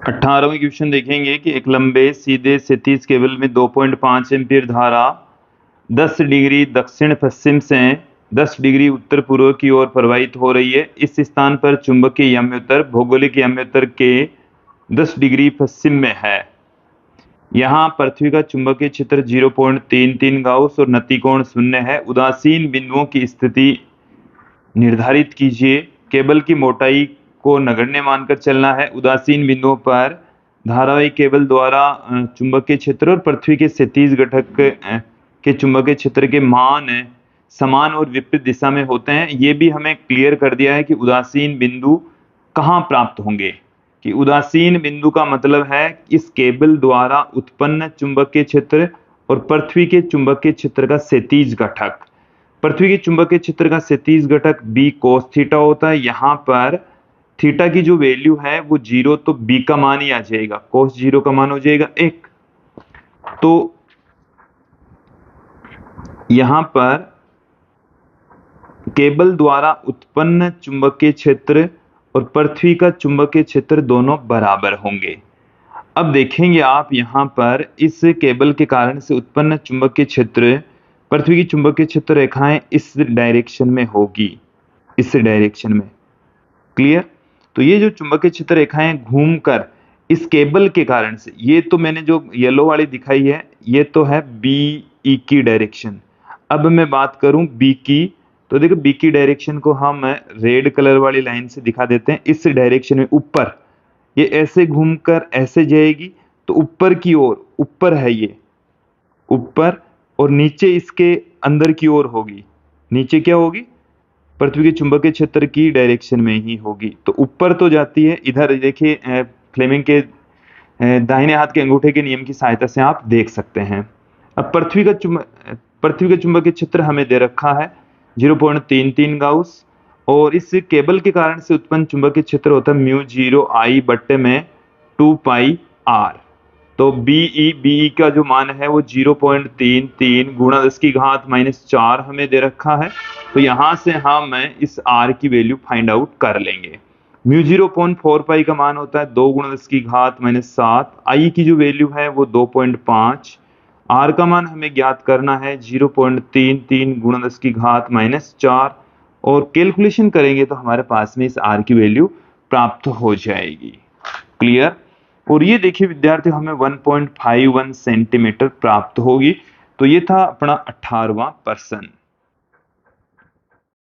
18वें question देखेंगे कि एक लंबे सीधे क्षैतिज केबल में 2.5 एम्पीयर धारा 10 डिग्री दक्षिण पश्चिम से 10 डिग्री उत्तर पूर्व की ओर प्रवाहित हो रही है। इस स्थान पर चुंबकीय याम्योत्तर भौगोलिक याम्योत्तर के 10 डिग्री पश्चिम में है। यहाँ पृथ्वी का चुंबकीय क्षेत्र 0.33 गाउस और नतिकोण 0 है। उदासीन बिंदुओं की स्थिति निर्धारित कीजिए। केबल की मोटाई को नगण्य मानकर चलना है। उदासीन बिंदुओं पर धारावाही केबल द्वारा चुंबकीय क्षेत्र और पृथ्वी के क्षैतिज घटक के चुंबकीय क्षेत्र के मान समान और विपरीत दिशा में होते हैं। ये भी हमें क्लियर कर दिया है कि उदासीन बिंदु कहाँ प्राप्त होंगे, कि उदासीन बिंदु का मतलब है इस केबल द्वारा उत्पन्न चुंबकीय क्षेत्र और पृथ्वी के चुंबकीय क्षेत्र का क्षैतिज घटक। पृथ्वी के चुंबकीय क्षेत्र का क्षैतिज घटक b cos थीटा होता है। यहाँ पर थीटा की जो वैल्यू है वो 0, तो b का मान ही आ जाएगा, cos 0 का मान हो जाएगा 1। तो यहाँ पर केबल द्वारा उत्पन्न चुंबकीय क्षेत्र और पृथ्वी का चुंबकीय क्षेत्र दोनों बराबर होंगे। अब देखेंगे आप यहाँ पर इस केबल के कारण से उत्पन्न चुंबकीय क्षेत्र, पृथ्वी की चुंबकीय क्षेत्र रेखाएं इस डायरेक्शन में होगी, इस डायरेक्शन में। क्लियर? तो ये जो चुंबकीय क्षेत्र रेखाएं घूमकर इस केबल के कारण से, ये तो मैंने जो येलो वाली दिखाई है ये तो है बी ई की डायरेक्शन। अब मैं बात करूं बी की, तो देखो बी की डायरेक्शन को हम रेड कलर वाली लाइन से दिखा देते हैं। इस डायरेक्शन में ऊपर ये ऐसे घूमकर ऐसे जाएगी, तो ऊपर की ओर, ऊपर है ये ऊपर, और नीचे इसके अंदर की ओर होगी। नीचे क्या होगी? पृथ्वी के चुंबकीय क्षेत्र की डायरेक्शन में ही होगी। तो ऊपर तो जाती है, इधर देखिए फ्लेमिंग के दाहिने हाथ के अंगूठे के नियम की सहायता से आप देख सकते हैं। अब पृथ्वी का चुंबकीय क्षेत्र हमें दे रखा है 0.33 गाउस, और इस केबल के कारण से उत्पन्न चुंबकीय क्षेत्र होता है μ0 I बट्टे में 2 पाई r। तो बीई का जो मान है वो 0.33 गुणा 10 की घात -4 हमें दे रखा है। तो यहां से हम इस r की वैल्यू फाइंड आउट कर लेंगे। μ0.4 पाई का मान होता है 2 गुणा 10 की घात -7। I की जो वैल्यू है वो 2.5। r का मान हमें ज्ञात करना है 0.33 गुणा 10 की घात -4, और कैलकुलेशन करेंगे तो हमारे पास में इस r की वैल्यू प्राप्त हो जाएगी। क्लियर? और ये देखिए विद्यार्थी हमें 1.51 सेंटीमीटर प्राप्त होगी। तो ये था अपना 18वां प्रश्न।